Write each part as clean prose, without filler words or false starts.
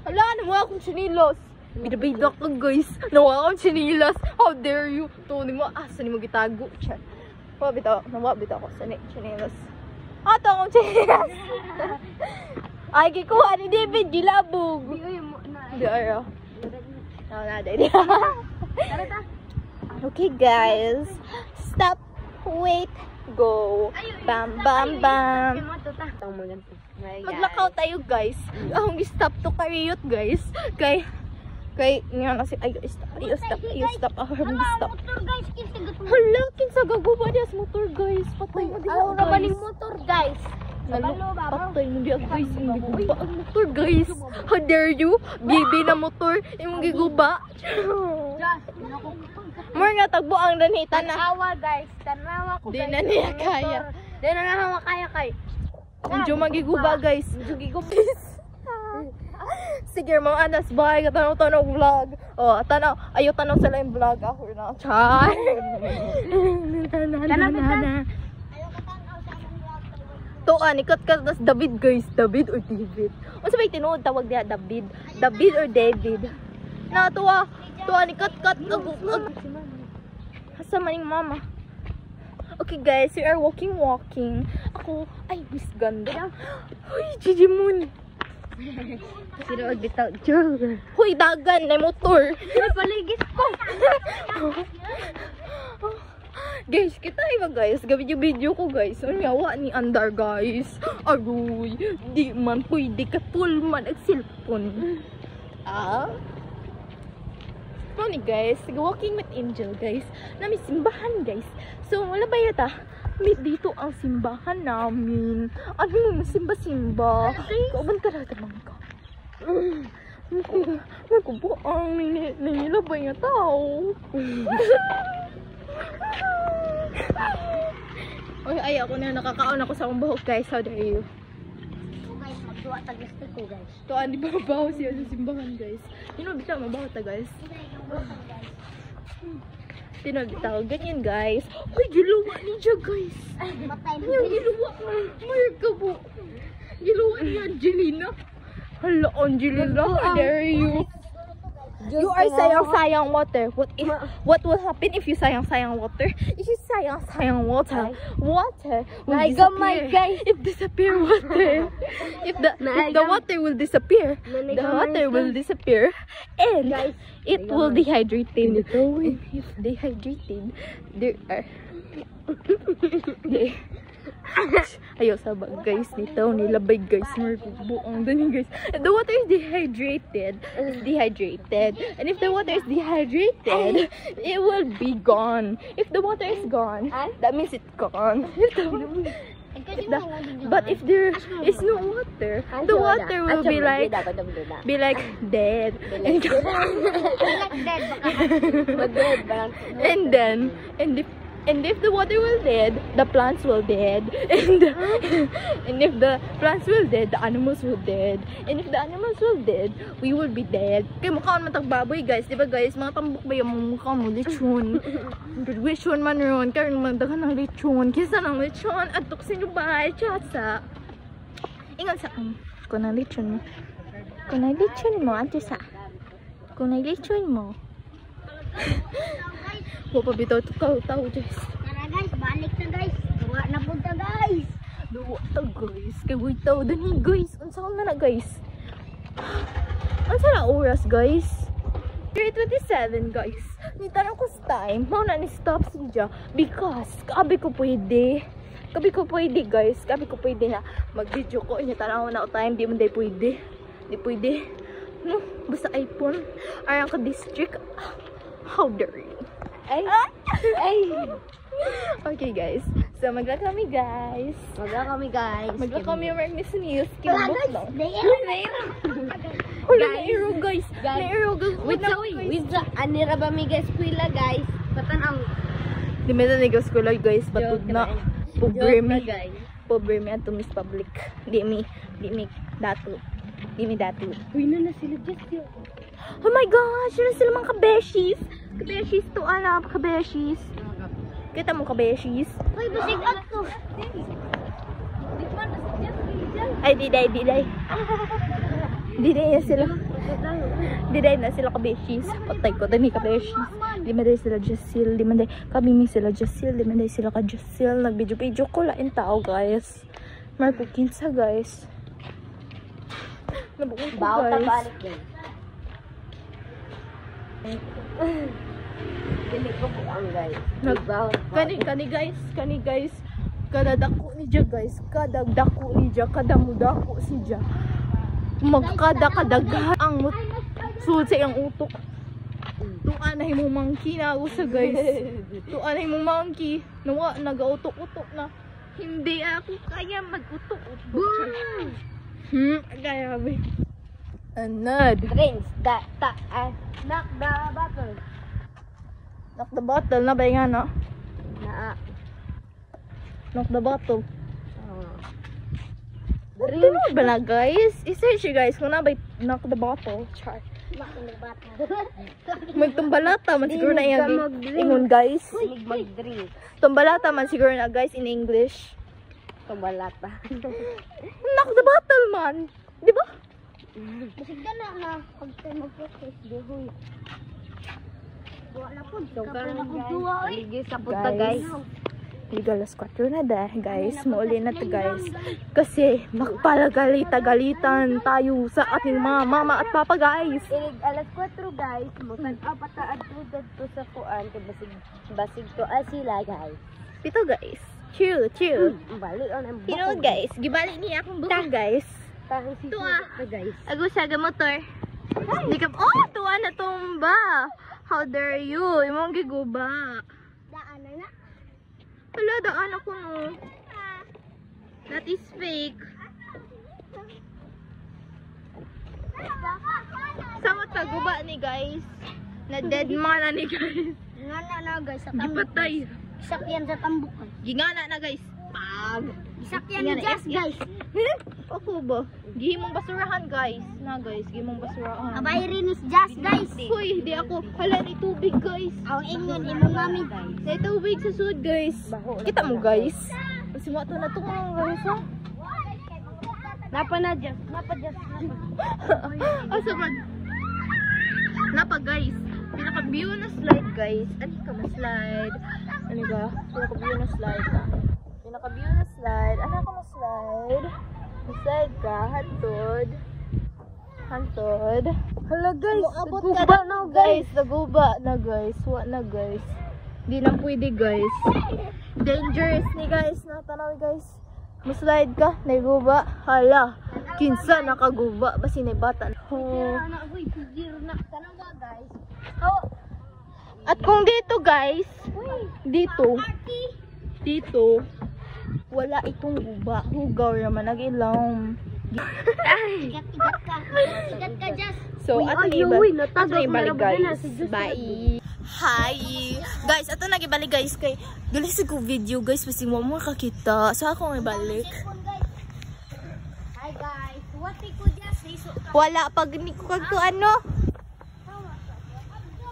Hala, nawa akong sinilos. Bida-bida ka guys. Nawa akong sinilas. How dare you? Ito ni mo. Asa ni mo gitago. Chan. Nawa bita ko sa sinilas. Ato akong sinilas. Ay, kikuha ni David. Gilabog. Di ara. Okay guys. Stop. Wait. Go. Bam, bam, bam. Maglakaw tayo guys. Akong stop to kariot guys. Kay nga kasi ayo stop. Stop. Hala, kinsa gaguba dias motor guys. Patay mo diha. Ano ba ning motor guys? Patay mo diha guys. Imong giguba ang motor guys. How dare you? Bibi na motor imong giguba. More nga tagbo ang danita na. Tanawa guys. Tanawa ko guys. Di na niya kaya. Di na nahawa kaya kay. Medyo magiguba guys. Sige mo anas bye katanaw vlog. Oh, ayo tanaw sila yung vlog ako na. Char. To ikat tas David guys, David or David. Unsa bay tinuod tawag diha David? David or David? Na tuwa ikat Asa maning mama? Okay guys, we are walking. Ako, ay, Miss Ganda. Uy, Gigi Moon. Sino magbitaw? Huy, dagan na motor. Paligid ko. Guys, kita iba guys. Gabi yung video ko guys. Ang yawa ni Andar guys. Aroy, di man pwede ka full man ang cellphone. Funny guys, walking with Angel guys. Nami simbahan guys. So wala ba yata? Dito ang simbahan namin. Ano mo simba-simba? Kauban ka rata ka. Nakupo ang nilabay nga tao. Oy, ay ako na nakakaon ako sa akong buhok guys. How dare you? Guys, magduwa tagistik ko guys. To di ba mabaho siya sa simbahan guys? Bitaw mabaho ta guys. Bitaw ganyan guys. Uy, giluwa niya guys. Matay na. Yung giluwa mo. Mayroon ka po. Giluwa ni Angelina. Hala, Angelina, how dare you? You are sayang water. What will happen if you sayang water? If you sayang water will disappear. Guys. If disappear water. If the water will disappear, the water will disappear, and it will dehydrated. If dehydrated, there are ayaw sabag guys nito nilabay guys buong dani guys. The water is dehydrated, and if the water is dehydrated, it will be gone. If the water is gone, that means it's gone. But if there is no water, the water will be like dead. And if the water will dead, the plants will dead. And if the plants will dead, the animals will dead. And if the animals will dead, we will be dead. Kaya mukha naman tagbaboy guys. Diba guys, mga tambok ba yung mukha mo? Lechon. Lechon man ron. Kaya naman dagan ng lechon. Kisa ng lechon. At tuksin yung bahay. Chatsa. Ingat sa kung ng lechon mo. Kung ng lechon mo, ato sa. Kung ng lechon mo. Pabitaw tao guys. Tara guys, balik na guys. Duwa na punta guys. Duwa ta guys. Kay wait taw dani guys. Unsa na guys? Unsa na oras guys? 3:27 guys. Ni tanong ko sa time, mao na ni stop siya because kabi ko pwede guys. Kabi ko pwede na mag-video ko. Inya tanaw na time di man day pwede. Di pwede. No, basta iPhone. Arang ka district. How dare you? Ay. Okay guys. So magla kami guys. Magla kami yung Miss News. Kinabot lang. Wala na iro guys. Wait sa anira ba mi guys pila guys. Patanang. Di meron ni guys ko guys. Batud na. Pobre mi ato Miss Public. Di mi datu. Uy na sila just yun. Oh my gosh, yun sila mga kabeshis. Kabeshis to alam, kabeshis. Kita mo kabeshis? Uy, basig ako. Ay, diday. Diday na sila. Diday na sila kabeshis. Patay ko, dami kabeshis. Di man day sila Jasil. Di man day kami sila Jasil. Di man day sila ka Jasil. Nag-video ko lain tao, guys. Marco Kinsa, guys. Nabuong ko, Bawa guys. balik din. Dili ko po ang guys. Kani guys. Kadadako ni Diya, guys. Kadagdako ni Diya. Kadamudako si Diya. Magkadakadaga ang sulod sa iyang utok. Tuanay mo mangki na usa, guys. Tuanay mo mangki. Nawa, nag-utok-utok na. Hindi ako kaya mag-utok-utok. Kaya ba? Anad. Prince, knock the bottle. Knock the bottle na ba nga, no? Na. Knock the bottle. Ano ba na, guys? I-search you, guys, kung na ba knock the bottle. Char. Knock the bottle. Magtumbalata man siguro na yung ingon, guys. Mag-drink. Tumbalata man siguro na, guys, in English. Tumalata. Knock the bottle, man. Di ba? Basig ka na ha. Pag tayo mag-practice, dihoy. Buwa na po. So, karoon guys. Aligis sa puta, guys. Liga alas 4 na dahil, guys. Mauli na to, guys. Kasi magpalagalitan tayo sa ating mga mama at papa, guys. Ilig alas 4, guys. Mutan pataad to sa kuan. Basig to sila, guys. Dito, guys. Chill. Balik on ang You know, guys, gibalik niya akong buko, guys. Tahong si guys. Agus sa motor. Hindi ka, tuwa na tumba. How dare you? Imong giguba. Daan na. Wala, daan ako, no. That is fake. Sama taguba ni, guys. Na dead man na ni, guys. Ngana na, guys. Sa Gipatay. Isakyan sa tambok. Gingana na, guys. Pag. Isakyan ni Jazz, guys. Ako ba? Gihimong basurahan, guys. Na, guys. Gihimong basurahan. Abay rin ni Jazz, guys. Hoy, di ako. Hala, ni tubig, guys. Ang ingon, imong mami. Sa tubig sa sud, guys. Kita mo, guys. Simuha to na to, guys, ha? Napa na, Jazz. Napa. Asa man? Napa, guys. Pinaka-view na slide, guys. Ano ka ma-slide? Ano ba? Pinaka-view na slide. Pinaka-view na slide. Ano ka ma-slide? Ma-slide ka. Hantod. Hala, guys. Naguba na, guys. Naguba na, guys. Wa na, guys. Di na pwede, guys. Dangerous ni, guys. Natanaw, guys. Ma-slide ka. Naguba. Hala. Kinsa nakaguba. Basi na bata. At kung dito, guys, dito, wala itong guba. Hugaw naman, nag-ilong. Igat ka, Jazz. So, ato na ibalik, guys. Bye. Hi! Guys, ato na ibalik, guys. Kay, galis ko video, guys. Kasi mo kakita. So, ako nga ibalik. Hi, guys. Wati ko, Jazz. Wala, pag hindi ko ano.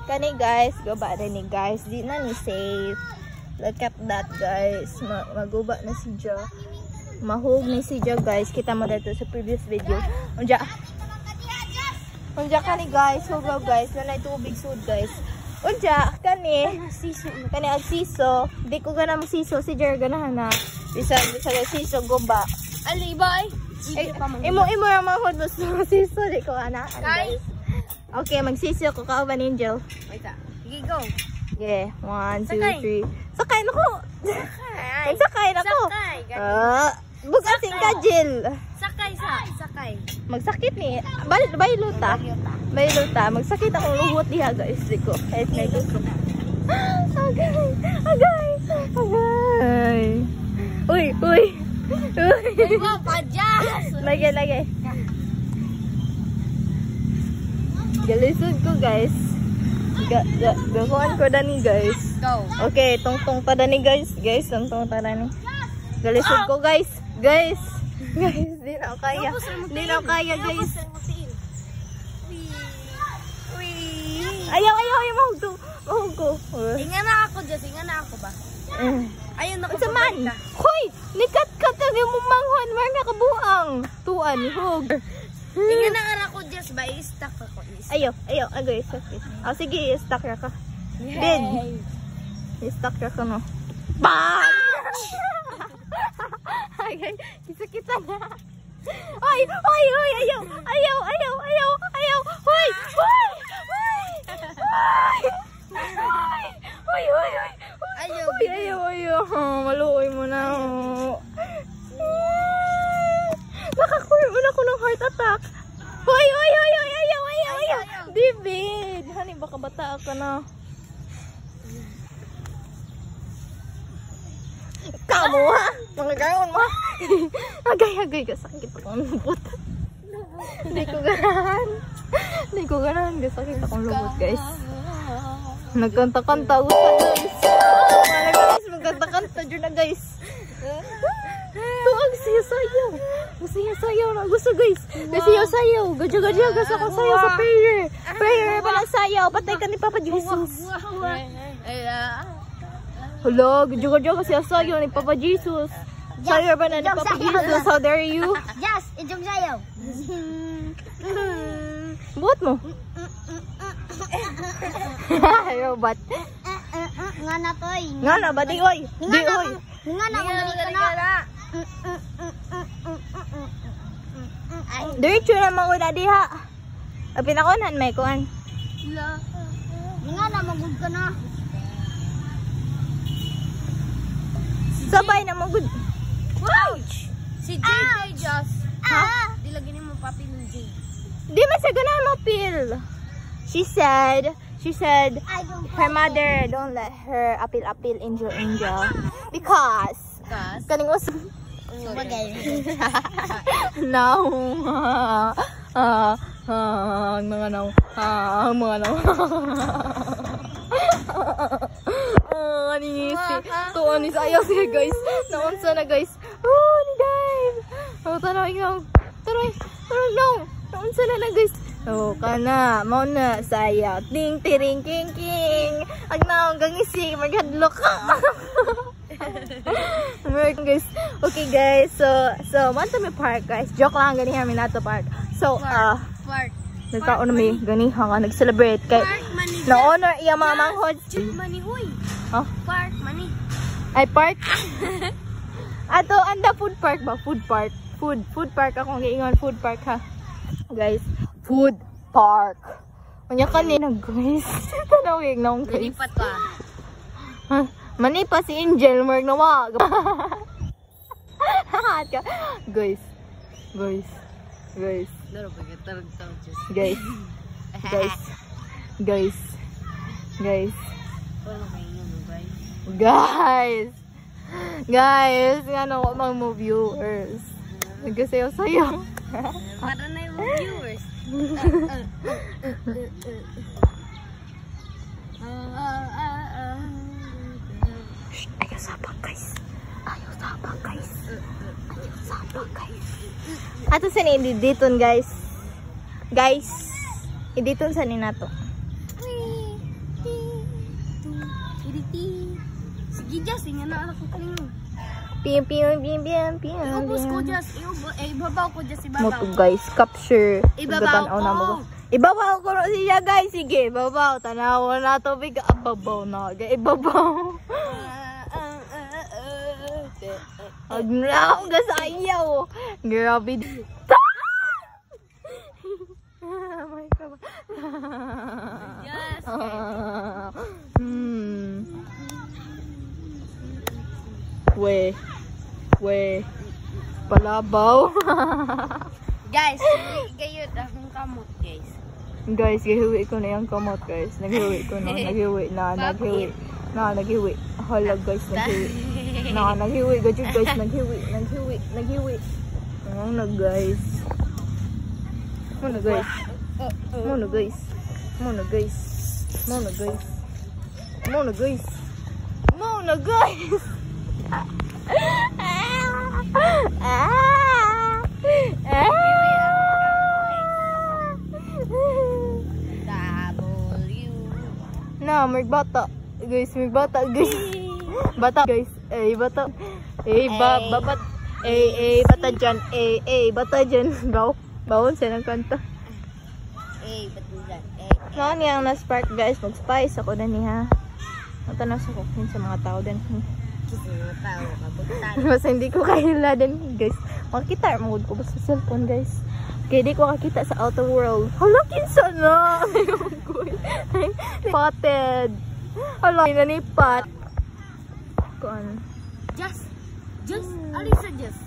Kani, guys. Guba na ni, guys. Di na ni safe. Look at that, guys. Maguba na si Jo. Mahug ni si Jo, guys. Kita mo dito sa previous video. Unja kani, guys. Hugaw, guys. Nanay tubig sud, guys. Unja kani. Kani ag siso. Di ko gana mo siso. Si Jo ganahan na. Bisa siso guba. Ali, bye. Imo ra mahud mo sa siso. Di ko ana, guys. Okay, magsisiyo ko ka ba Angel? Wait, sige, go. Yeah, 1, 2, Sakay. 3. Sakay na ko. Sakay na ko. Bukasin ka, Jill. Sakay. Magsakit ni. Bayluta. Magsakit akong luhot diha, guys. Diko. Kahit may gusto. Agay. Uy. Wow, pajas. Lagay. Galisod ko, guys. Gakuan ko dani, guys. Go. Okay, tungtong ta dani, guys. Tungtong ta dani. Galisod ko, guys. Guys, di na ako kaya, guys. Ayaw, mahug ko. Inga na ako, Jess. Inga na ako ba? Ayun, Saman. Hoy, nikat-kat ka mo manghon. Mar na kabuang. kuan ni hug. Tingnan na ara ko just ba i-stack ako. Ayo, guys. Oh, sige, i-stack ra ka. Bid. I-stack ra ka no. Bang! Ay, kita na. Ay, ayaw. Hoy! Ayaw. Maluoy mo na. Nakakuha mo na ko ng heart attack. Hoy, ayaw. David, honey, baka bata ka na. Kamu ha? Mga gayon mo. Agay ka, sakit akong lubot. Hindi ko ganahan. Sakit akong lubot, guys. Nagkanta-kanta gusto, guys. Magkanta-kanta dyan na, guys. Tuwag sayaw. Sayaw na gusto, guys. Sayaw. Gadya gusto ko sayaw sa prayer. Prayer pa na sayaw. Patay ka ni Papa Jesus. Hello, gadya kasi sayaw ni Papa Jesus. Sayaw ba na ni Papa Jesus? How dare you? Yes, ijong sayaw. Buhat mo. Robot. Nga na toy. Nga na ba? Di oy. Nga na na. Diretso naman ko na diha. Pinakunan may kuan. Nga na magud ka na. Sabay na magud. Ouch! Si Jay just. Ha? Dilagyan mo papi ng Jay. Di man siya ganahan mapil. She said her mother don't let her appeal angel because kaning usap bagay. No. Mga naw. Ani ayaw siya, guys. Naunsa na, guys. Oh, ni Dave. Oh, tanawin na. No. Naunsa na, guys. Oh, kana. Mau na saya. Ting, tiring, king. Ang naong gangising. Maghadlok ka. Guys. Okay, guys. So, once may park, guys. Joke lang, ganihan mi nato park. So, Park. nagkaon na may ganihan nga. Nag-celebrate. Kay, na-honor iya mga manghod. Money, huy. Oh? Park, money. Ay, park? Ato, anda food park ba? Food park. Food park. Akong giingon food park, ha? Guys, food park. Kanya kanina, guys. Tanawin na akong guys. Nilipat pa. Manipa si Angel. Mark na wag. Guys. Guys, ano ko mga viewers. Nagsasayaw. Para na yung viewers. Ayaw sabang guys. Ato sa ni editon, guys. Editon sa ni nato. Sige, Jess, tingnan na ako kaling. Pium. Iubos ko, Jess. Ibabaw ko, Jess. Moto, guys. Capture. Ibabaw ko. Ibabaw ko na siya, guys. Sige, ibabaw. Tanawa na to. Ibabaw na. Ibabaw. Agnaw, gasayaw. Grabe. My God. Yes. We. Palabaw. Guys, gayud akong kamot, guys. Guys, gihiwi ko na yung kamot, guys. Naghiwi ko na. Naghiwi. Hala, guys, naghiwi. Naghiwi. Gajud, guys. Naghiwi. Ano, guys. Muna, guys. Na, magbata. Guys, Bata, guys. Bata. bata dyan. Bata dyan. Bawon siya ng kanta. Bata dyan. Noon yung na-spark guys. Mag-spice ako na niya. Matanong sa kukin sa mga tao din. Kasi mga tao, kabutan. Basta hindi ko kahila din guys. Makikita mo ko basta sa cellphone guys. Kaya di ko kakita sa outer world. Hala, kinsa na! Potted. Hala, nanipat. Kuan. Just, Alisa, just.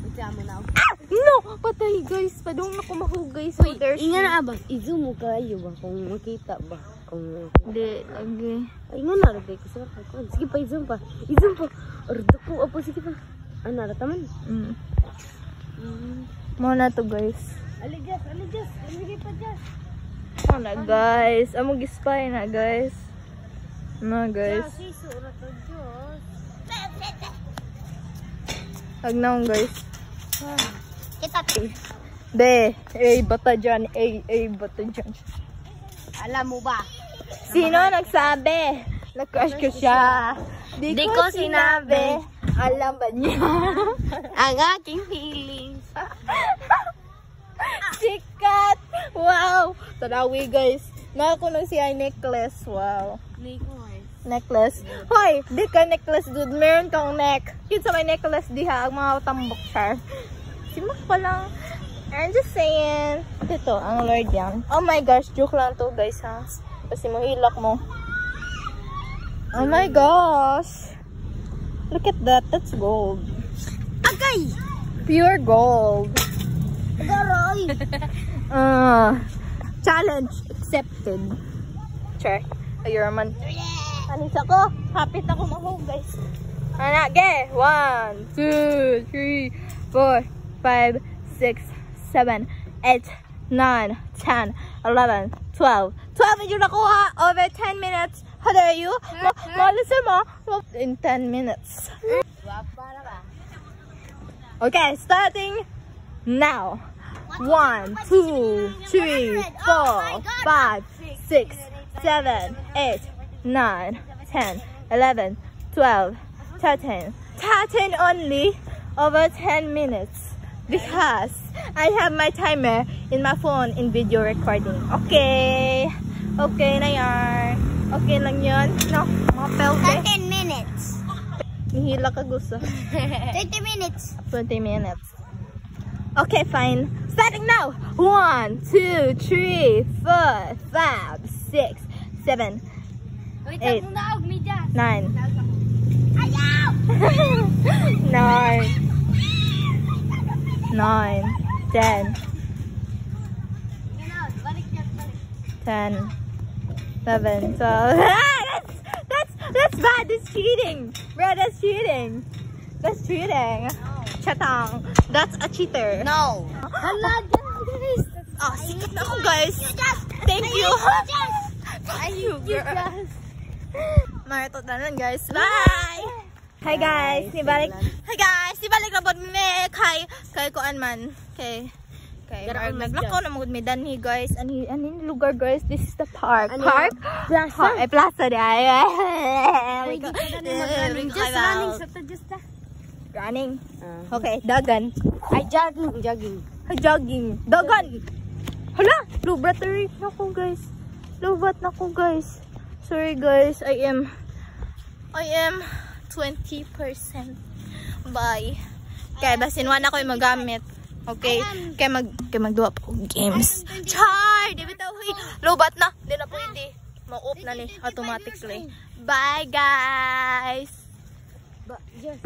Baca mo na. No! Patay guys. Padong na kumahugay sa there's... Inga na abang. I-zoom mo kayo ba? Kung makita ba? Hindi, lagi. Ay nga na, lagay ko sa kakon. Sige pa, i-zoom pa. I-zoom pa. Ordo ko, apo, sige pa. Ano, rataman? Muna to guys. Aligas. Sige pa, just. Muna guys. Among gispay na guys. Na guys. Just, surat to, just. Hagnaon guys. Kita. Bata dyan. Bata dyan. Alam mo ba? Sino nagsabi? Na-crush ko siya. Di ko sinabi. Alam ba niya? Ang aking feelings. Sikat! Wow! Tarawi guys. Nakakunog siya necklace. Wow. Necklace. Hoy! Di ka necklace dude. Meron kang neck. Yun sa may necklace diha. Ang mga tambok siya. Simak pa lang. I'm just saying. Ito, ang Lord yan. Oh my gosh. Joke lang to guys ha. Kasi mahilak mo. Oh my gosh. Look at that. That's gold. Agay! Pure gold. Agaroy! Challenge accepted. Sure. You're a man. Anis ako. Hapit ako mahog guys. Anak, ge. 1, 2, 3, 4, 5, 6, 7, 8, 9, 10, 11, 12. 12 yung nakuha. Over 10 minutes. How dare you? Listen mo. In 10 minutes. Okay, starting now. 1, 2, 3, 4, 5, 6, 7, 8, 9, 10, 11, 12, 13. 13 only. Over 10 minutes. Because I have my timer in my phone in video recording. Okay. Okay na yan. Okay lang yun. No, mga pelte. 10 minutes. Hihila ka gusto. 20 minutes. 20 minutes. Okay, fine. Starting now. 1, 2, 3, 4, 5, 6, 7, 8, 9. Ayaw! 9. 9, 10, 10, 11, 12. That's bad. That's cheating. Bro, that's cheating. That's cheating. Chatang. That's a cheater. No. Hala, guys. Oh, sikat na ako, guys. Thank you. Thank you, girl. Marito na lang, guys. Bye! Hi, guys. Nibalik. Hi, guys. Nibalik na po ni kay kuan man. Kay naglakaw na magud medan ni guys. Ani lugar guys. This is the park. Park? Plaza. Ay, plaza di ay. Just running sa just running. Okay, dagan. Ay, jogging. Ay, jogging. Dagan. Hala, low battery na ko guys. Low bat na ko guys. Sorry guys, I am 20%. Bye. Kaya basin wala ko yung magamit. Okay? Kaya magduwa pa kong games. Char! Di bitaw, huy. Lobat na. Di na pwede. Ma-off na ni automatically. Bye, guys! Yes.